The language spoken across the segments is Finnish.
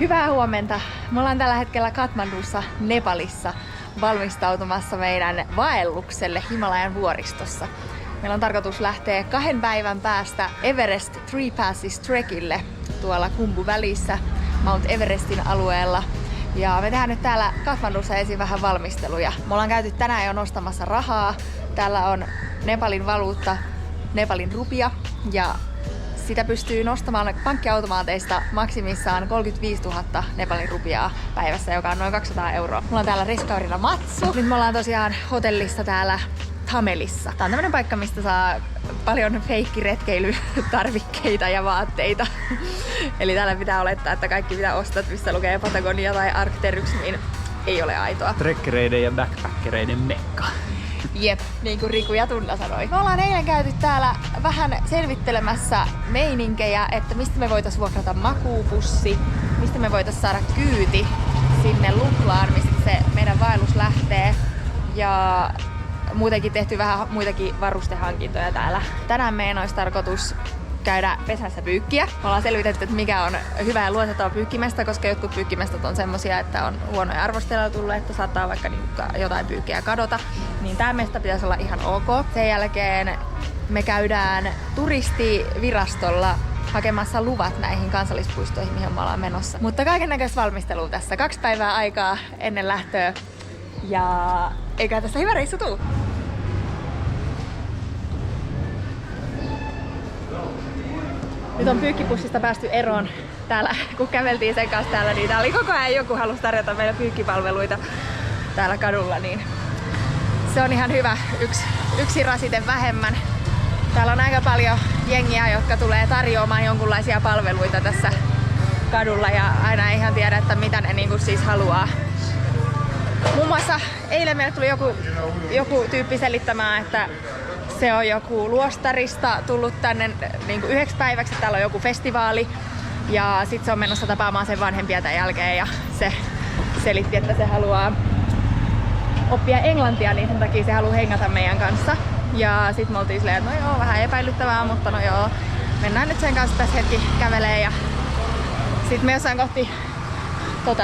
Hyvää huomenta! Me ollaan tällä hetkellä Kathmandussa, Nepalissa, valmistautumassa meidän vaellukselle Himalajan vuoristossa. Meillä on tarkoitus lähteä 2 päivän päästä Everest Three Passes Trekille tuolla Khumbu-välissä Mount Everestin alueella. Ja me tehdään nyt täällä Kathmandussa ensin vähän valmisteluja. Me ollaan käyty tänään jo nostamassa rahaa. Täällä on Nepalin valuutta, Nepalin rupia, ja sitä pystyy nostamaan pankkiautomaateista maksimissaan 35 000 Nepalin rupiaa päivässä, joka on noin 200 euroa. Mulla on täällä reskaurina Matsu. Nyt me ollaan tosiaan hotellissa täällä Thamelissa. Tää on tämmönen paikka, mistä saa paljon feikkiretkeilytarvikkeita ja vaatteita. Eli täällä pitää olettaa, että kaikki mitä ostat, missä lukee Patagonia tai Arc'teryx, niin ei ole aitoa. Trekkereiden ja backpackereiden mekka. Jep, niin kuin Riku ja Tunna sanoi. Me ollaan eilen käyty täällä vähän selvittelemässä meininkejä, että mistä me voitais vuokrata makuupussi, mistä me voitais saada kyyti sinne Luklaan, mistä se meidän vaellus lähtee. Ja muutenkin tehty vähän muitakin varustehankintoja täällä. Tänään meidän olisi tarkoitus käydä pesässä pyykkiä. Me ollaan selvitetty, että mikä on hyvä ja luotettava pyykkimesta, koska jotkut pyykkimestat on semmosia, että on huonoja arvosteluja tullut, että saattaa vaikka jotain pyykkiä kadota. Niin tää mesta pitäisi olla ihan ok. Sen jälkeen me käydään turistivirastolla hakemassa luvat näihin kansallispuistoihin, mihin me ollaan menossa. Mutta kaikennäköistä valmistelua tässä. 2 päivää aikaa ennen lähtöä. Ja eikä tästä hyvä reissu tuu. Nyt on pyykkipussista päästy eroon. Täällä, kun käveltiin sen kanssa täällä, niin täällä oli koko ajan joku halusi tarjota meille pyykkipalveluita täällä kadulla, niin se on ihan hyvä. Yksi rasite vähemmän. Täällä on aika paljon jengiä, jotka tulee tarjoamaan jonkunlaisia palveluita tässä kadulla ja aina ei ihan tiedä, että mitä ne niinku siis haluaa. Muun muassa eilen meille tuli joku tyyppi selittämään, että se on joku luostarista tullut tänne niin 9 päiväksi, täällä on joku festivaali ja sitten se on menossa tapaamaan sen vanhempia tämän jälkeen ja se selitti, että se haluaa oppia englantia, niin sen takia se haluaa hengata meidän kanssa. Ja sitten me oltiin silleen, että no joo, vähän epäilyttävää, mutta no joo, mennään nyt sen kanssa tässä hetki kävelee ja sitten me jossain kohti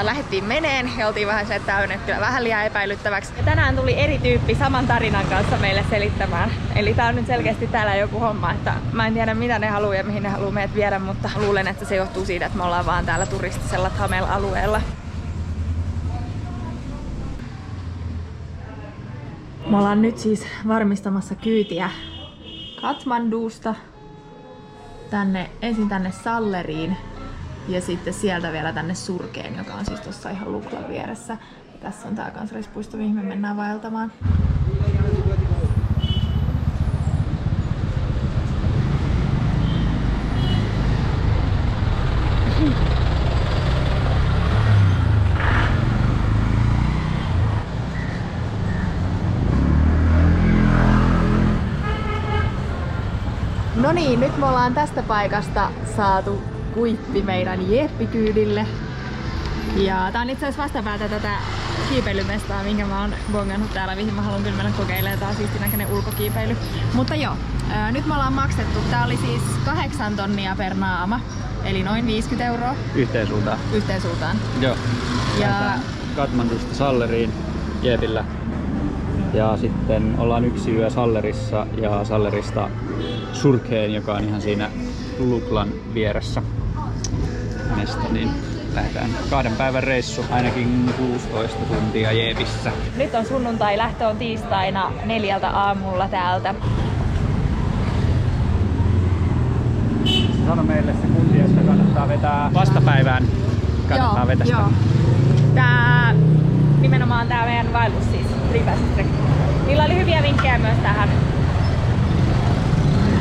lähdettiin meneen ja oltiin vähän silleen täynnä, että kyllä vähän liian epäilyttäväksi. Ja tänään tuli eri tyyppi saman tarinan kanssa meille selittämään. Eli tää on nyt selkeästi täällä joku homma, että mä en tiedä mitä ne haluaa ja mihin ne haluaa meidät viedä, mutta luulen, että se johtuu siitä, että me ollaan vaan täällä turistisella Thamel-alueella. Me ollaan nyt siis varmistamassa kyytiä Kathmandusta ensin tänne Salleriin. Ja sitten sieltä vielä tänne Surkeen, joka on siis tuossa ihan Luklan vieressä. Tässä on tää kansallispuisto, mihin me mennään vaeltamaan. No niin, nyt me ollaan tästä paikasta saatu kuitti meidän jeppikyydille. Ja tää on itse asiassa vastapäätä tätä kiipeilymestaa, minkä mä oon bongannut täällä, mihin mä haluan kyllä mennä kokeilemaan. Tää on siistin näköinen ulkokiipeily. Mutta joo, nyt me ollaan maksettu. Tää oli siis 8 tonnia per naama. Eli noin 50 euroa. Yhteensuuntaan. Yhteensuuntaan. Joo. Ja Kathmandusta Salleriin jepillä. Ja sitten ollaan 1 yö Sallerissa ja Sallerista Surkeen, joka on ihan siinä Luklan vieressä mesta, niin lähdetään 2 päivän reissu, ainakin 16 tuntia jeepissä. Nyt on sunnuntai, lähtö on tiistaina 4 aamulla täältä. Sano meille se kundi, että kannattaa vetää vastapäivään. Kannattaa vetästä. Joo. Tää nimenomaan tää meidän vaellus siis, Three Passes Trek. Niillä oli hyviä vinkkejä myös tähän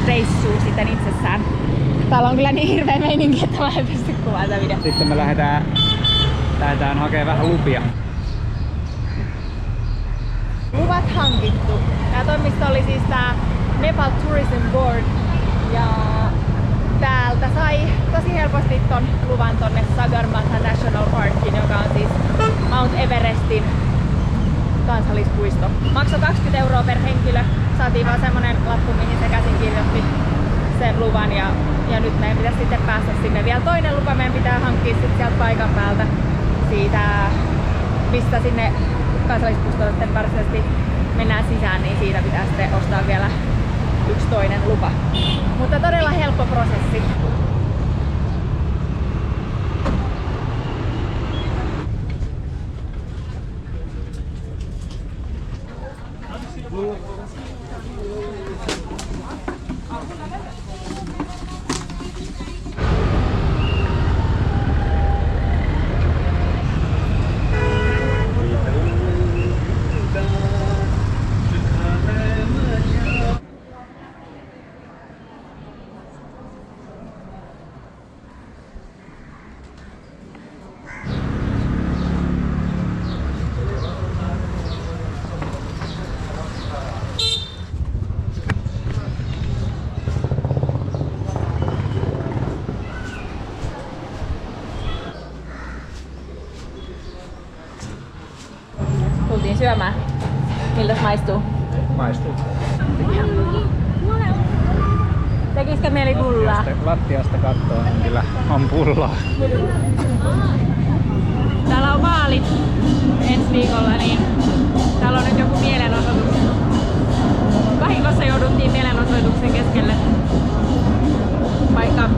reissuun sitten itsessään. Täällä on kyllä niin hirveä meininki, että mä en pysty kuvaamaan tätä videota. Sitten me lähdetään hakemaan vähän lupia. Luvat hankittu. Tää toimisto oli siis tää Nepal Tourism Board. Ja täältä sai tosi helposti ton luvan tonne Sagarmatha National Parkin, joka on siis Mount Everestin kansallispuisto. Maksoi 20 euroa per henkilö. Saatiin vaan semmonen lappu, mihin se käsin kirjoitti sen luvan ja nyt meidän pitäisi sitten päästä sinne. Vielä toinen lupa meidän pitää hankkia sitten sieltä paikan päältä. siitä, mistä sinne kansallispuistoon sitten varsinaisesti mennään sisään, niin siitä pitää sitten ostaa vielä yksi toinen lupa. Mutta todella helppo prosessi. Tultiin syömään. Miltäs maistuu? Maistuu. Tekisikö mieli pullaa? Lattiasta kattoo, niin kyllä on pullaa. Täällä on vaalit ensi viikolla, niin täällä on nyt joku mielenosoitus. Vahingossa jouduttiin mielenosoituksen keskelle, vaikka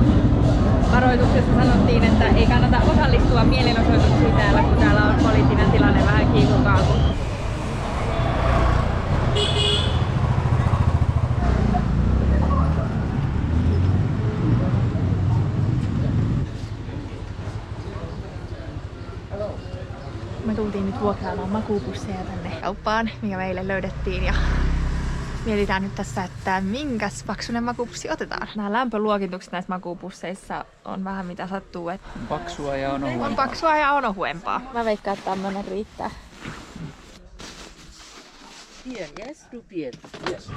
varoituksessa sanottiin, että ei kannata osallistua mielenosoituksiin täällä, kun täällä on poliittinen tilanne vähän kiikukaaku. Me tultiin nyt vuokraamaan makuupusseja tänne kauppaan, mikä meille löydettiin, ja mietitään nyt tässä, että minkäs paksunen makuupussi otetaan. Nämä lämpöluokitukset näissä makuupusseissa on vähän mitä sattuu. Että Paksua ja on ohuempaa. on paksua ja on ohuempaa. Mä veikkaan, että tämmönen riittää.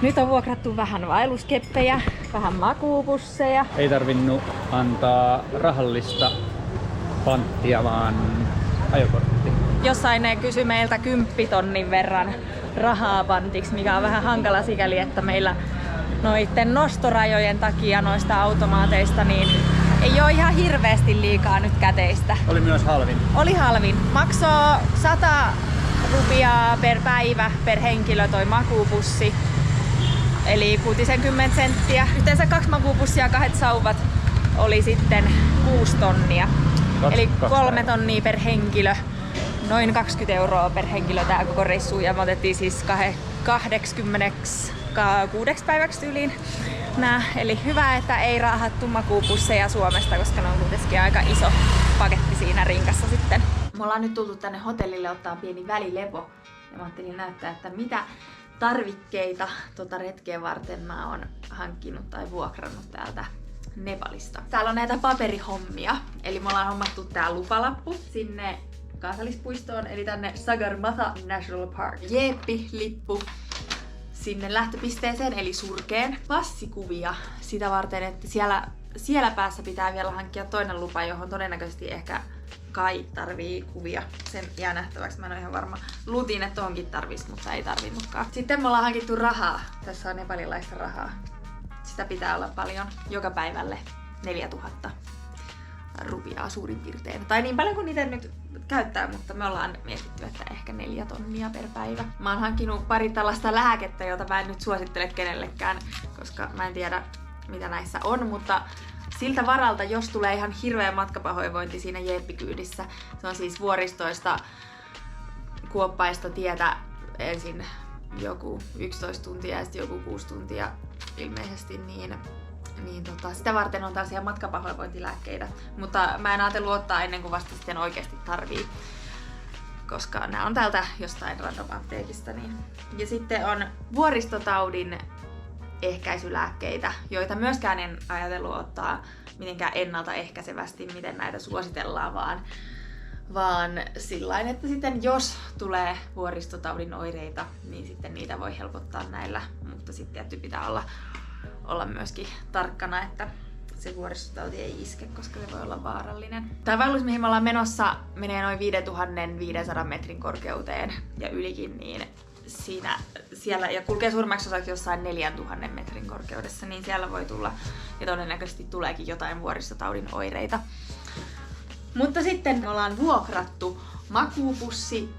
Nyt on vuokrattu vähän vaelluskeppejä, vähän makuupusseja. Ei tarvinnut antaa rahallista panttia, vaan ajokortti. Jossain ne kysyi meiltä 10 tonnin verran rahaa pantiksi, mikä on vähän hankala sikäli, että meillä noitten nostorajojen takia noista automaateista niin ei ole ihan hirveästi liikaa nyt käteistä. Oli myös halvin. Oli halvin. Maksoi 100 rupiaa per päivä per henkilö toi makuupussi. Eli 60 senttiä. Yhteensä 2 makuupussia, 2 sauvat oli sitten 6 tonnia. Eli 3 tonnia per henkilö. Noin 20 € per henkilö tää koko reissu, ja me otettiin siis 86 päiväksi tyyliin nää. Eli hyvä, että ei raahattu makuupusseja Suomesta, koska ne on kuitenkin aika iso paketti siinä rinkassa sitten. Me ollaan nyt tultu tänne hotellille ottaa pieni välilepo, ja mä ajattelin näyttää, että mitä tarvikkeita retkeä varten mä oon hankkinut tai vuokrannut täältä Nepalista. Täällä on näitä paperihommia, eli me ollaan hommattu tää lupalappu sinne kansallispuistoon, eli tänne Sagarmatha National Park. Jeeppi-lippu sinne lähtöpisteeseen, eli Surkeen. Passikuvia sitä varten, että siellä päässä pitää vielä hankkia toinen lupa, johon todennäköisesti ehkä kai tarvii kuvia. Sen jää nähtäväksi, mä en ole ihan varma. Luultiin, että onkin tarvis, mutta ei tarvinnutkaan. Sitten me ollaan hankittu rahaa. Tässä on nepalilaista rahaa. Sitä pitää olla paljon. Joka päivälle 4000 rupiaa suurin piirtein. Tai niin paljon kuin niitä nyt käyttää, mutta me ollaan mietitty, että ehkä 4 tonnia per päivä. Mä oon hankkinut pari tällaista lääkettä, jota mä en nyt suosittele kenellekään, koska mä en tiedä mitä näissä on, mutta siltä varalta, jos tulee ihan hirveä matkapahoinvointi siinä jeeppikyydissä, se on siis vuoristoista kuoppaista tietä ensin joku 11 tuntia ja sitten joku 6 tuntia ilmeisesti, niin sitä varten on tällaisia matkapahoinvointilääkkeitä, mutta mä en ajatellut ottaa ennen kuin vasta sitten oikeasti tarvii, koska nämä on täältä jostain random apteekista. Niin. Ja sitten on vuoristotaudin ehkäisylääkkeitä, joita myöskään en ajatellut ottaa mitenkään ennaltaehkäisevästi, miten näitä suositellaan, vaan sillain, että sitten jos tulee vuoristotaudin oireita, niin sitten niitä voi helpottaa näillä, mutta sitten tietty pitää olla myöskin tarkkana, että se vuoristotauti ei iske, koska se voi olla vaarallinen. Tämä vaellus, mihin me ollaan menossa, menee noin 5500 metrin korkeuteen ja ylikin, niin siellä, ja kulkee suurimmaksi osaksi jossain 4000 metrin korkeudessa, niin siellä voi tulla, ja todennäköisesti tuleekin jotain vuoristotaudin oireita. Mutta sitten me ollaan vuokrattu makuupussi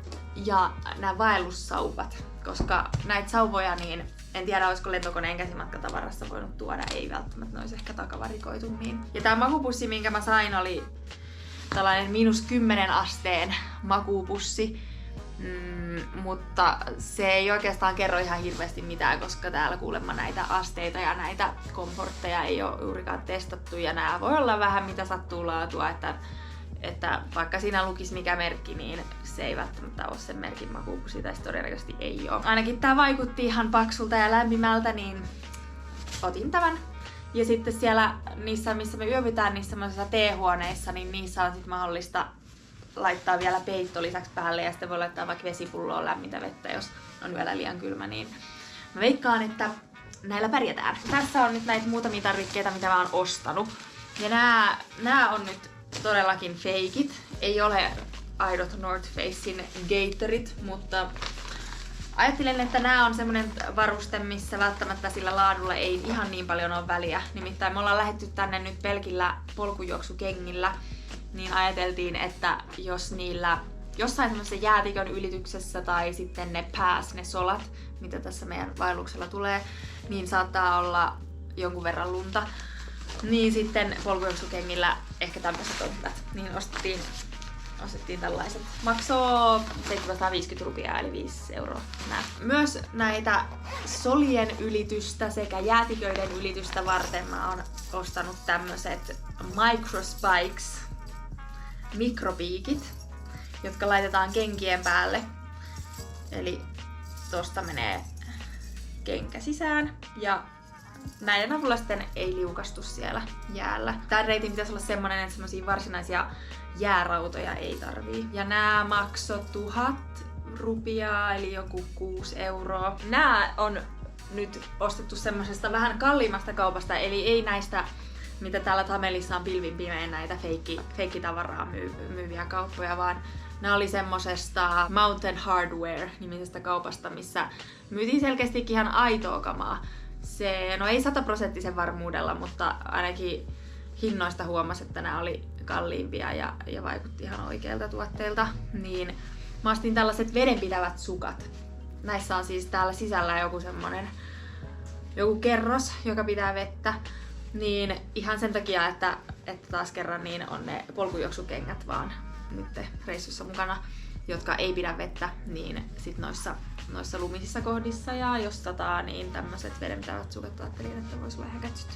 ja nämä vaellussauvat, koska näitä sauvoja niin en tiedä, olisiko lentokoneen käsimatkatavarassa voinut tuoda, ei välttämättä, ne olisi ehkä takavarikoitu niin. Ja tää makuupussi, minkä mä sain, oli tällainen -10 asteen makuupussi, mutta se ei oikeastaan kerro ihan hirveästi mitään, koska täällä kuulemma näitä asteita ja näitä komfortteja ei ole juurikaan testattu ja nää voi olla vähän mitä sattuu laatua, että vaikka siinä lukisi mikä merkki, niin se ei välttämättä ole sen merkin makuupussi, tai todennäköisesti ei ole. Ainakin tää vaikutti ihan paksulta ja lämpimältä, niin otin tämän. Ja sitten siellä niissä, missä me yövytään, niissä semmoisissa teehuoneissa, niin niissä on sitten mahdollista laittaa vielä peitto lisäksi päälle ja sitten voi laittaa vaikka vesipulloon lämmintä vettä, jos on vielä liian kylmä, niin mä veikkaan, että näillä pärjätään. Tässä on nyt näitä muutamia tarvikkeita, mitä mä oon ostanut. Ja nää on nyt todellakin feikit. Ei ole aidot North Facein Gatorit, mutta ajattelen, että nää on semmonen varuste, missä välttämättä sillä laadulla ei ihan niin paljon ole väliä. Nimittäin me ollaan lähdetty tänne nyt pelkillä polkujuoksukengillä, niin ajateltiin, että jos niillä jossain semmoisessa jäätikön ylityksessä tai sitten ne ne solat, mitä tässä meidän vaelluksella tulee, niin saattaa olla jonkun verran lunta. Niin sitten polkujuoksukengillä ehkä tämmöiset on hyvät. Niin ostettiin tällaiset. Maksoo 750 rupiaa eli 5 euroa. Myös näitä solien ylitystä sekä jäätiköiden ylitystä varten mä oon ostanut tämmöiset Microspikes mikropiikit, jotka laitetaan kenkien päälle. Eli tosta menee kenkä sisään ja näiden avulla sitten ei liukastu siellä jäällä. Tän reitin pitäisi olla semmonen, että semmosia varsinaisia jäärautoja ei tarvii. Ja nää maksoi 1000 rupiaa, eli joku 6 euroa. Nää on nyt ostettu semmosesta vähän kalliimmasta kaupasta, eli ei näistä, mitä täällä Tamelissa on pilvin pimein näitä feikkitavaraa myyviä kauppoja, vaan nää oli semmosesta Mountain Hardware-nimisestä kaupasta, missä myytiin selkeästikin ihan aitoa kamaa. No ei 100% varmuudella, mutta ainakin hinnoista huomasi, että nämä oli kalliimpia ja vaikutti ihan oikeilta tuotteilta. Niin mä ostin tällaiset vedenpitävät sukat. Näissä on siis täällä sisällä joku kerros, joka pitää vettä. Niin ihan sen takia, että taas kerran niin on ne polkujuoksukengät vaan nyt reissussa mukana, jotka ei pidä vettä, niin sit noissa lumisissa kohdissa ja jos sataa, niin tämmöiset vedenpitävät sukat ajattelin, että voisi olla ihan kätsyt.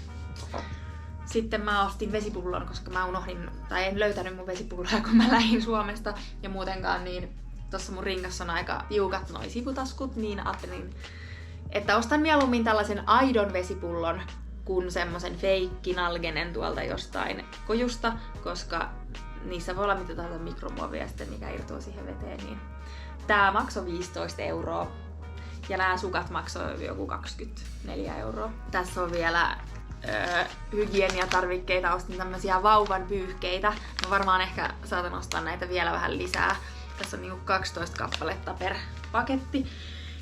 Sitten mä ostin vesipullon, koska mä unohdin, tai en löytänyt mun vesipulloa, kun mä lähdin Suomesta. Ja muutenkaan niin tossa mun ringassa on aika tiukat noi sivutaskut, niin ajattelin, että ostan mieluummin tällaisen aidon vesipullon kuin semmosen feikkinalgenen tuolta jostain kojusta, koska niissä voi olla mitä tahansa mikromuovia sitten, mikä irtoaa siihen veteen. Niin tää maksoi 15 euroa ja nämä sukat maksoi joku 24 euroa. Tässä on vielä hygieniatarvikkeita, ostin tämmösiä vauvan pyyhkeitä. Mä varmaan ehkä saatan ostaa näitä vielä vähän lisää. Tässä on niinku 12 kappaletta per paketti.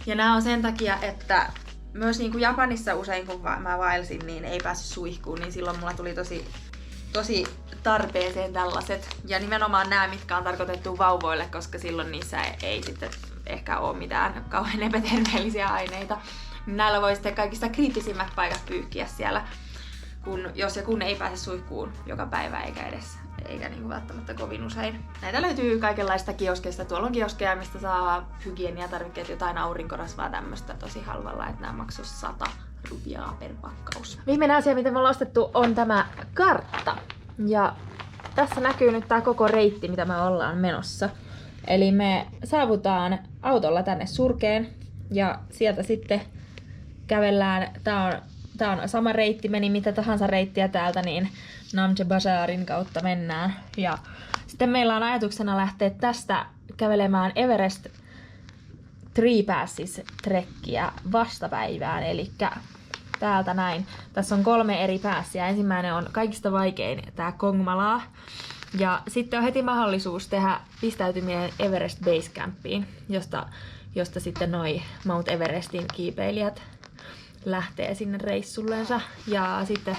Ja nämä on sen takia, että myös niinku Japanissa usein kun mä vaelsin, niin ei päässyt suihkuun, niin silloin mulla tuli tosi tarpeeseen tällaiset. Ja nimenomaan nämä, mitkä on tarkoitettu vauvoille, koska silloin niissä ei sitten ehkä ole mitään kauhean epäterveellisiä aineita. Näillä voi sitten kaikista kriittisimmät paikat pyyhkiä siellä, jos ja kun ei pääse suihkuun joka päivä eikä niinku välttämättä kovin usein. Näitä löytyy kaikenlaista kioskeista. Tuolla on kioskeja, mistä saa hygieniatarvikkeet, jotain aurinkorasvaa tämmöstä tosi halvalla, että nämä maksoi 100 rupiaa per pakkaus. Viimeinen asia, mitä me ollaan ostettu, on tämä kartta. Ja tässä näkyy nyt tää koko reitti, mitä me ollaan menossa. Eli me saavutaan autolla tänne Surkeen ja sieltä sitten kävellään. Tää on sama reitti, meni mitä tahansa reittiä täältä, niin Namche Bazarin kautta mennään. Ja sitten meillä on ajatuksena lähteä tästä kävelemään Everest Three Passes trekkiä vastapäivään, eli täältä näin. Tässä on 3 eri päässiä. Ensimmäinen on kaikista vaikein, tää Kongmalaa. Ja sitten on heti mahdollisuus tehdä pistäytyminen Everest Base Campiin, josta sitten noi Mount Everestin kiipeilijät lähtee sinne reissulleensa. Ja sitten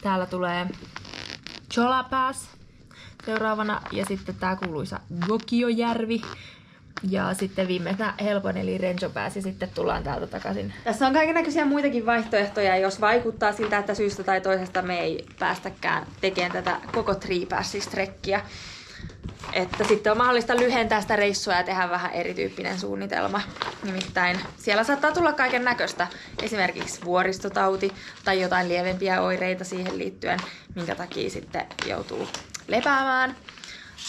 täällä tulee Chola Pass. seuraavana. Ja sitten tää kuuluisa Gokiojärvi. Ja sitten viimeisenä helpoin eli Renjopääs ja sitten tullaan täältä takaisin. Tässä on kaikennäköisiä muitakin vaihtoehtoja, jos vaikuttaa siltä, että syystä tai toisesta me ei päästäkään tekemään tätä koko Tree Passes-trekkiä. Että sitten on mahdollista lyhentää sitä reissua ja tehdä vähän erityyppinen suunnitelma. Nimittäin siellä saattaa tulla kaiken näköistä. Esimerkiksi vuoristotauti tai jotain lievempiä oireita siihen liittyen, minkä takia sitten joutuu lepäämään.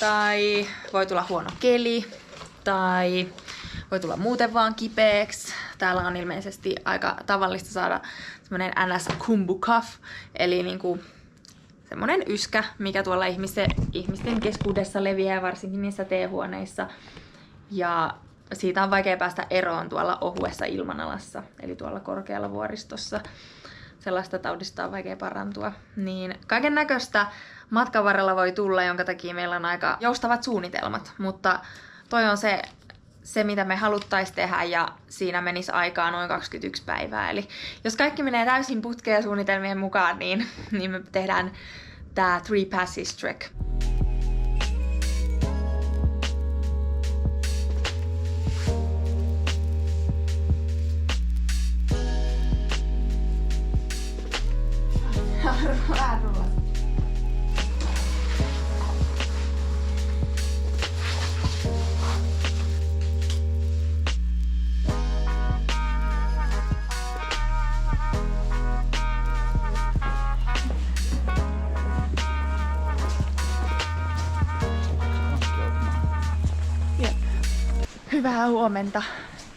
Tai voi tulla huono keli. Tai voi tulla muuten vaan kipeäksi. Täällä on ilmeisesti aika tavallista saada semmonen NS kumbu cough, eli niinku semmonen yskä, mikä tuolla ihmisten keskuudessa leviää, varsinkin niissä teehuoneissa. Ja siitä on vaikea päästä eroon tuolla ohuessa ilmanalassa, eli tuolla korkealla vuoristossa. Sellaista taudista on vaikea parantua. Niin kaiken näköistä matkan varrella voi tulla, jonka takia meillä on aika joustavat suunnitelmat, mutta toi on se, mitä me haluttaisiin tehdä, ja siinä menisi aikaa noin 21 päivää. Eli jos kaikki menee täysin putkeen suunnitelmien mukaan, niin me tehdään tää Tree Passes Trek. Hyvää huomenta.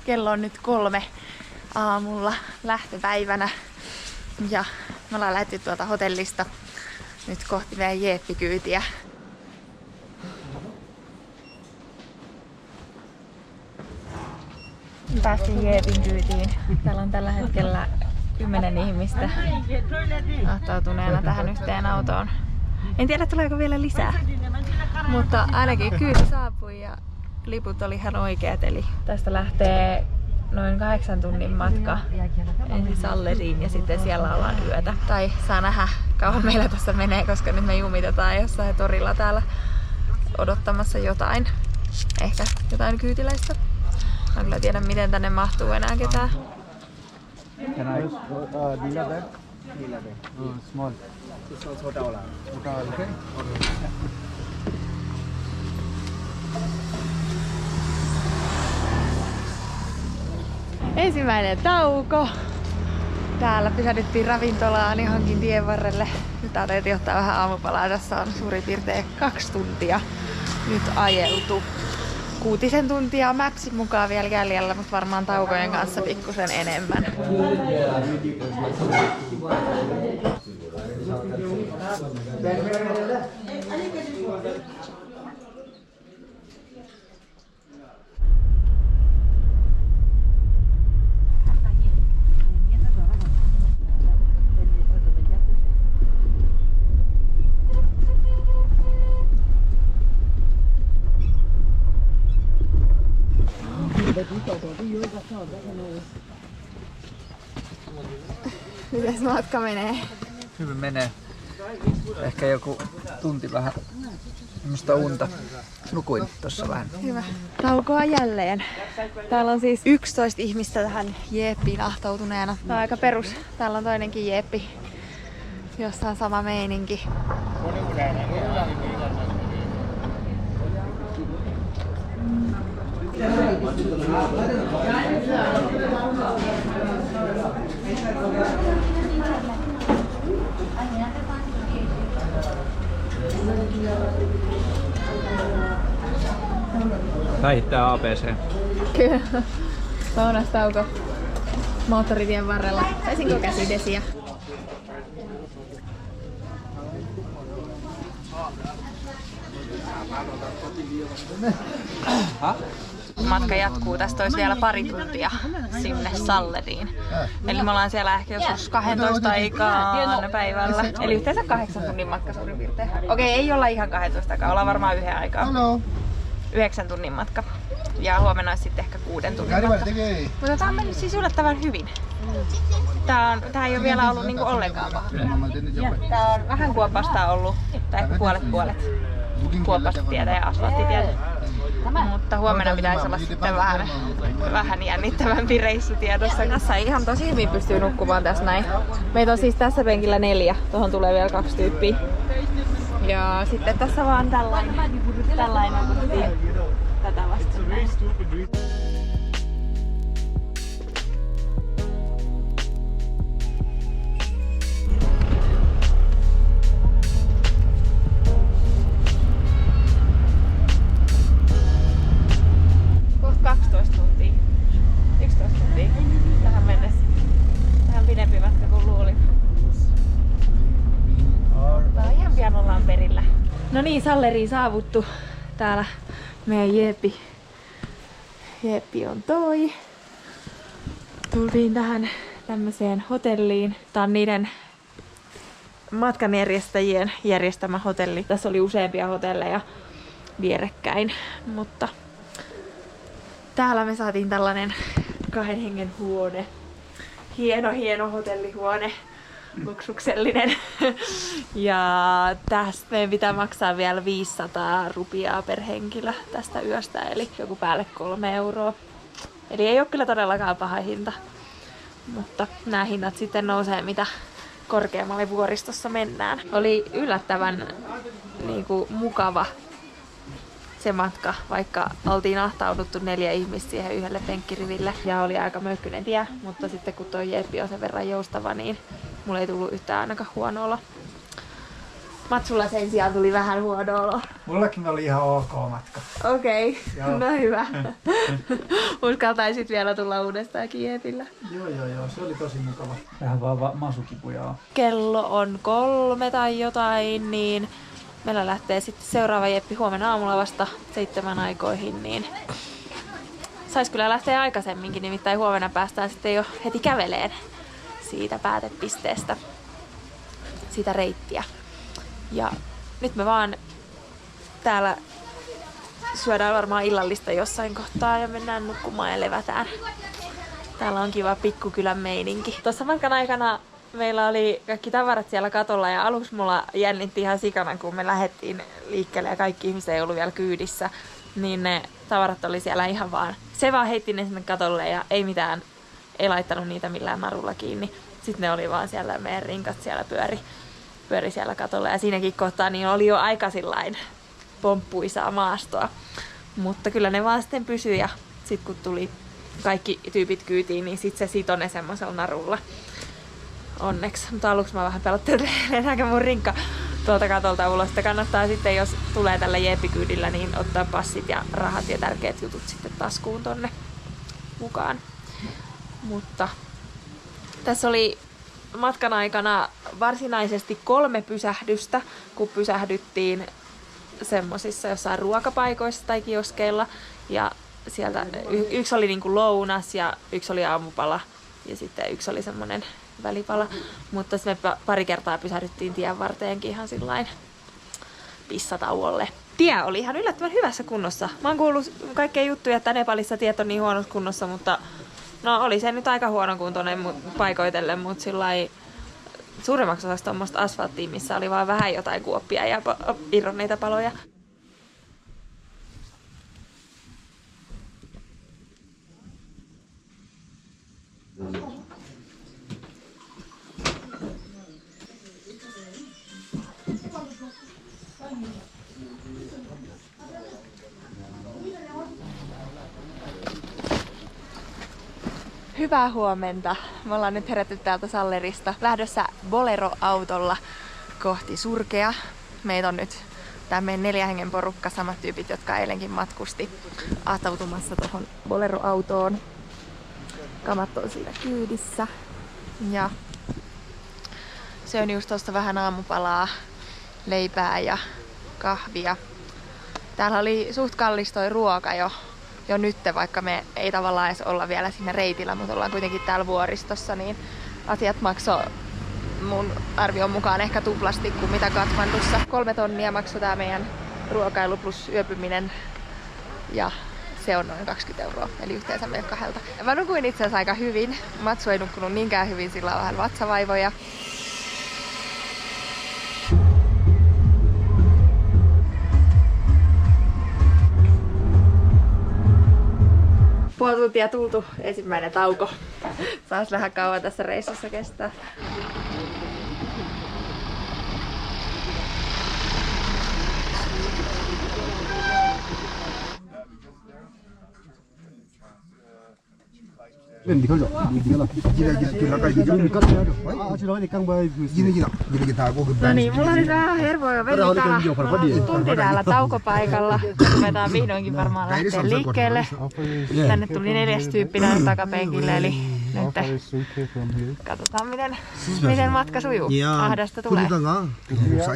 Kello on nyt 3 aamulla lähtöpäivänä. Ja me ollaan lähdetty tuolta hotellista nyt kohti meidän jeeppikyytiä. Päästiin jeepin kyytiin. Täällä on tällä hetkellä 10 ihmistä ahtautuneena tähän yhteen autoon. En tiedä, tuleeko vielä lisää, mutta ainakin kyyti saapui ja liput oli ihan oikeat, eli tästä lähtee noin 8 tunnin matka ensin Salleriin ja sitten siellä ollaan yötä. Tai saa nähdä kauan meillä tässä menee, koska nyt me jumitetaan jossain torilla täällä odottamassa jotain. Ehkä jotain kyytiläistä. Mä en kyllä tiedä, miten tänne mahtuu enää ketään. Small. Okay. Ensimmäinen tauko. Täällä pysähdyttiin ravintolaan johonkin tien varrelle. Nyt ajateltiin ottaa vähän aamupalaa. Tässä on suurin piirtein 2 tuntia nyt ajeltu. 6 tuntia on Mapsin mukaan vielä jäljellä, mutta varmaan taukojen kanssa pikkusen enemmän. Mites matka menee? Hyvin menee. Ehkä joku tunti vähän minusta unta. Nukuin tossa vähän. Hyvä. Taukoa jälleen. Täällä on siis 11 ihmistä tähän jeeppiin ahtautuneena. Tää on aika perus. Täällä on toinenkin jeeppi, jossa on sama meininki. Päihittää ABC. Kyllä. Lounastauko moottoritien varrella. Saisinko käsidesiä? Matka jatkuu. Tästä olisi vielä pari tuntia sinne Salleriin. Eli me ollaan siellä ehkä joskus 12 aikaan päivällä. Eli yhteensä 8 tunnin matka suurin piirtein. Okei, ei olla ihan 12 aikaa. Ollaan varmaan 1 aikaa. 9 tunnin matka. Ja huomenna olisi sitten ehkä 6 tunnin matka. Mutta tää on mennyt siis yllättävän hyvin. Tää ei ole vielä ollut niinku ollenkaan paha. Tää on vähän kuopasta ollut, tai ehkä puolet. kuoppastitietä ja asfalttitietä. Mutta huomenna pitäisi olla sitten vähän jännittävämpi reissu tiedossa. Tässä ihan tosi hyvin pystyy nukkumaan tässä näin. Meitä on siis tässä penkillä 4. Tuohon tulee vielä 2 tyyppiä. Ja sitten tässä vaan tällainen tätä vastaan. Kohta 12 tuntia. 11 tuntia tähän mennessä. Vähän pidempi matka kuin luulin. Tää ihan pian ollaan perillä. No niin, Salleriin saavuttu. Täällä meidän Jeppi on toi. Tultiin tähän tämmöiseen hotelliin. Tää on niiden matkanjärjestäjien järjestämä hotelli. Tässä oli useampia hotelleja vierekkäin, mutta täällä me saatiin tällainen 2 hengen huone. Hieno hotellihuone. Luksuksellinen. Ja tästä meidän pitää maksaa vielä 500 rupiaa per henkilö tästä yöstä, eli joku päälle 3 euroa. Eli ei ole kyllä todellakaan paha hinta. Mutta nämä hinnat sitten nousee mitä korkeammalle vuoristossa mennään. Oli yllättävän mukava se matka, vaikka oltiin ahtauduttu 4 ihmistä siihen yhdelle penkkiriville. Ja oli aika möykkyinen tie, mutta sitten kun toi Jeppi on sen verran joustava, niin mulla ei tullut yhtään ainakaan huono olo. Matsulla sen sijaan tuli vähän huono olo. Mullakin oli ihan ok matka. Okei, no hyvä. Uskaltaisit vielä tulla uudestaankin Jepillä. Joo, se oli tosi mukava. Vähän vaan masukipuja on. Kello on 3 tai jotain, niin meillä lähtee sitten seuraava Jeppi huomenna aamulla vasta 7 aikoihin, niin sais kyllä lähteä aikaisemminkin, nimittäin huomenna päästään sitten jo heti käveleen siitä päätepisteestä, siitä reittiä. Ja nyt me vaan täällä syödään varmaan illallista jossain kohtaa ja mennään nukkumaan ja levätään. Täällä on kiva pikkukylän meininki. Tuossa matkan aikana meillä oli kaikki tavarat siellä katolla ja aluksi mulla jännitti ihan sikana, kun me lähdettiin liikkeelle ja kaikki ihmiset ei ollut vielä kyydissä. Niin ne tavarat oli siellä ihan vaan. Se vaan heitti ne sinne katolle ja ei laittanut niitä millään narulla kiinni. Sitten ne oli vaan siellä, meidän rinkat siellä pyöri siellä katolla. Ja siinäkin kohtaa niin oli jo aika sillain pomppuisaa maastoa. Mutta kyllä ne vaan sitten pysyi ja sitten kun tuli kaikki tyypit kyytiin, niin sitten se sitoi ne semmosella narulla. Onneksi. Mutta aluksi mä vähän pelottelin, lennäänkö mun rinkka tuolta katolta ulos. Että kannattaa sitten, jos tulee tällä jeepikyydillä, niin ottaa passit ja rahat ja tärkeät jutut sitten taskuun tonne mukaan. Mutta tässä oli matkan aikana varsinaisesti 3 pysähdystä, kun pysähdyttiin semmosissa jossain ruokapaikoissa tai kioskeilla. Ja sieltä yksi oli niinku lounas ja yksi oli aamupala ja sitten yksi oli semmonen välipala. Mutta me pari kertaa pysähdyttiin tien varteenkin ihan sillain pissatauolle. Tie oli ihan yllättävän hyvässä kunnossa. Mä oon kuullut kaikkea juttuja, että Nepalissa tiet on niin huonossa kunnossa, mutta no oli se nyt aika huonokuntoinen paikoitellen, mutta sillai suurimmaksi osaksi tuommoista asfalttia, missä oli vaan vähän jotain kuoppia ja irronneita paloja. Hyvää huomenta. Me ollaan nyt herätty täältä Sallerista lähdössä Bolero-autolla kohti Surkea. Meitä on nyt tää meidän 4 hengen porukka, samat tyypit, jotka eilenkin matkusti ahtautumassa tuohon Bolero-autoon. Kamat on siinä kyydissä. Ja söin just tosta vähän aamupalaa, leipää ja kahvia. Täällä oli suht kallis toi ruoka jo nyt, vaikka me ei tavallaan edes olla vielä siinä reitillä, mutta ollaan kuitenkin täällä vuoristossa, niin asiat maksoi mun arvion mukaan ehkä tuplasti kuin mitä Kathmandussa. 3 tonnia maksoi tää meidän ruokailu plus yöpyminen ja se on noin 20 euroa, eli yhteensä meidän 2. Mä nukuin itse asiassa aika hyvin. Matsu ei nukkunut niinkään hyvin, sillä on vähän vatsavaivoja. puoli tuntia tultu, ensimmäinen tauko. Saas vähän kauan tässä reissussa kestää. No niin, mulla oli vähän hervoja veli täällä. Tunti täällä taukopaikalla. Ruvetaan vihdoinkin varmaan lähteä liikkeelle. Tänne tuli 4. tyyppi tänne takapenkille, eli nyt katsotaan miten matka sujuu. Ahdasta tulee.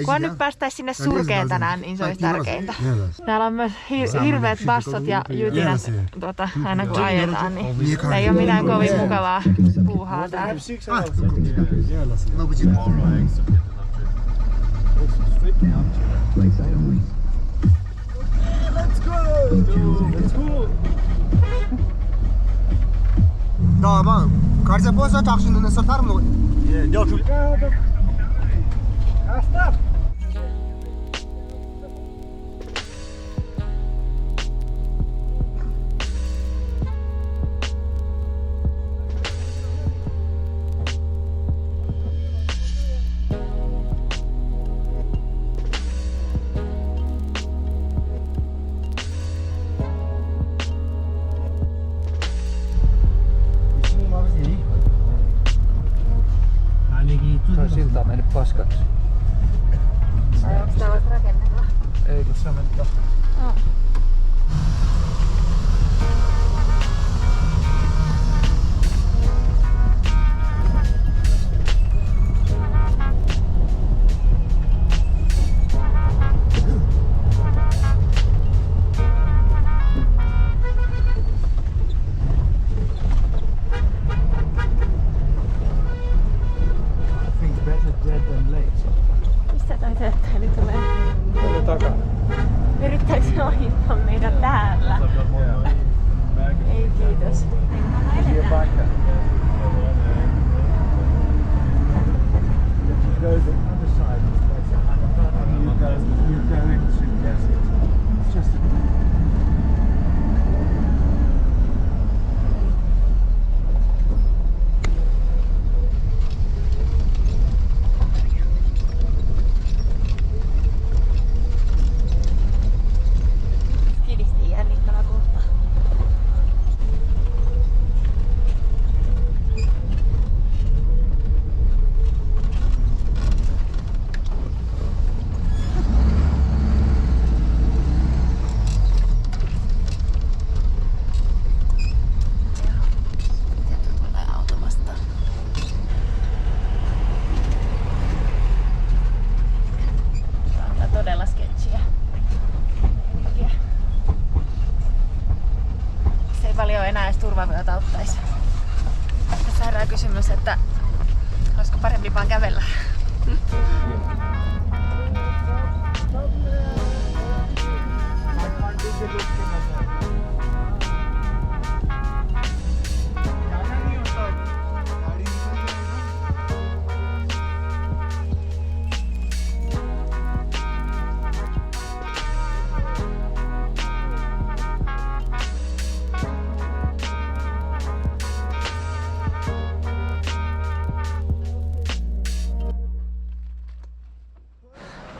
Kun nyt päästäis sinne Surkeen tänään, niin se olisi tärkeintä. Täällä on myös hirveät bassot ja jytinät aina kun ajetaan, niin ei ole mitään kovin mukavaa puuhaa täällä. Da, bă, care se poate să tac și în sătar noi. Ia tu. Asta. Silta on mennyt paskaksi. Ai onks tää vasta rakennettu? Ei, kun se on mennyt paskaksi. Mistä toi tööttäjä nyt tulee? Täällä takana. Yrittääkö se ohittaa meidät täällä? Ei kiitos. Kidisti jännittävä kohta. Todella sketchiä. Se ei paljon enää edes turvavyötä auttaisi. Tässä herää kysymys, että olisiko parempi vaan kävellä.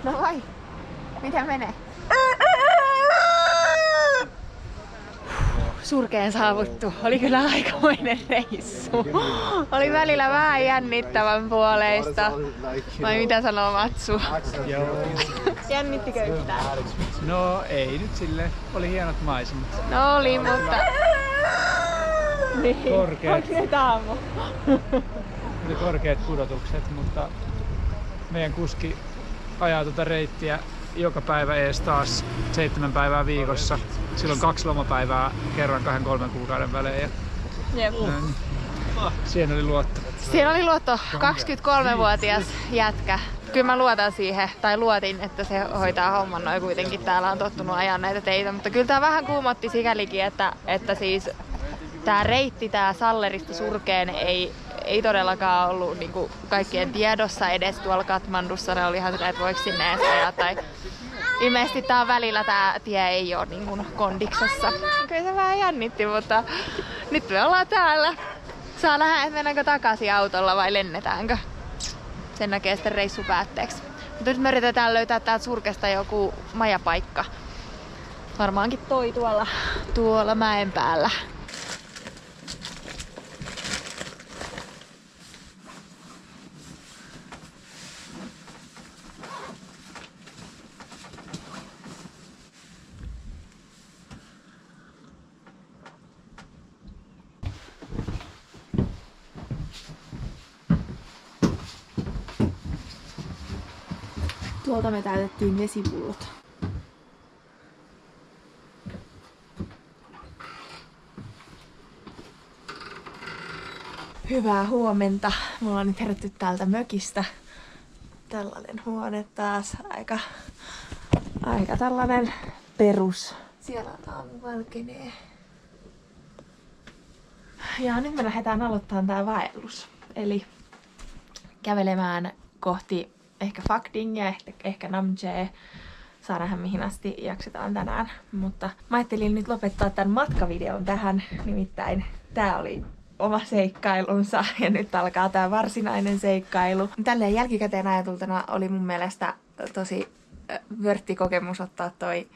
No vai, miten menee? Surkeen saavuttu. Oli kyllä aikamoinen reissu. Oli välillä vähän jännittävän puoleista. Vai mitä sanoo Matsu? Jännittikö yhtään? No ei nyt sille. Oli hienot maisemat. No oli, mutta... Niin. Korkeat. Onko ne aamu? Oli korkeat pudotukset, mutta meidän kuski ajaa tuota reittiä joka päivä ees taas 7 päivää viikossa. Silloin 2 lomapäivää kerran 2-3 kuukauden välein. Jep. Siinä oli luotto. Siinä oli luotto, 23-vuotias jätkä. Kyllä mä luotan siihen, tai luotin, että se hoitaa homman noin kuitenkin. Täällä on tottunut ajaa näitä teitä, mutta kyllä tää vähän kuumotti sikälikin, että siis tää reitti, tää Sallerista Surkeen ei todellakaan ollut niinku kaikkien tiedossa edes tuolla Katmandussa. Ne oli ihan silleen, että voiko sinne edes ajaa tai ilmeisesti tää on välillä tää tie ei oo niin kuin kondiksessa. Kyllä se vähän jännitti, mutta nyt me ollaan täällä. Saa nähdä, että mennäänkö takaisin autolla vai lennetäänkö. Sen näkee sitten reissu päätteeksi. Mutta nyt me yritetään löytää täältä Surkesta joku majapaikka. Varmaankin toi tuolla mäen päällä. Tuolta me täytettiin vesipullot. Hyvää huomenta. Mulla on nyt herätty täältä mökistä. Tällainen huone taas. Aika tällainen perus. Siellä aamu valkenee. Ja nyt me lähdetään aloittamaan tää vaellus. Eli kävelemään kohti ehkä Phakdingia, ehkä Namchee. Saa nähdä mihin asti jaksetaan tänään. Mutta mä ajattelin nyt lopettaa tämän matkavideon tähän. Nimittäin tää oli oma seikkailunsa ja nyt alkaa tää varsinainen seikkailu. Tälleen jälkikäteen ajatultuna oli mun mielestä tosi vörttikokemus ottaa toi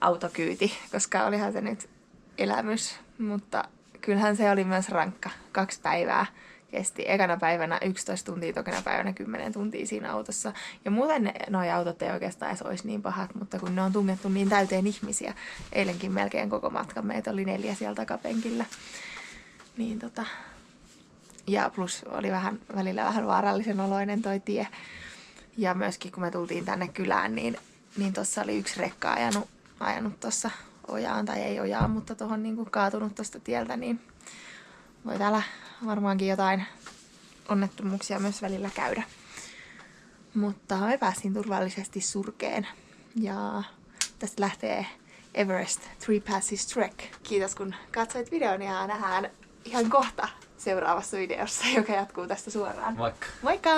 autokyyti, koska olihan se nyt elämys. Mutta kyllähän se oli myös rankka. 2 päivää kesti. Ekana päivänä 11 tuntia, tokana päivänä 10 tuntia siinä autossa. Ja muuten noi autot ei oikeastaan edes olisi niin pahat, mutta kun ne on tungettu niin täyteen ihmisiä. Eilenkin melkein koko matka meitä oli 4 siellä takapenkillä. Niin ja plus oli välillä vähän vaarallisen oloinen toi tie. Ja myöskin kun me tultiin tänne kylään, niin tossa oli yksi rekka ajanut tossa ojaan, tai ei ojaan, mutta tohon niin kuin kaatunut tosta tieltä, niin voi täällä varmaankin jotain onnettomuuksia myös välillä käydä. Mutta me päästiin turvallisesti Surkeen ja tästä lähtee Everest 3 Passes Trek. Kiitos kun katsoit videon ja nähdään ihan kohta seuraavassa videossa, joka jatkuu tästä suoraan. Moikka! Moikka!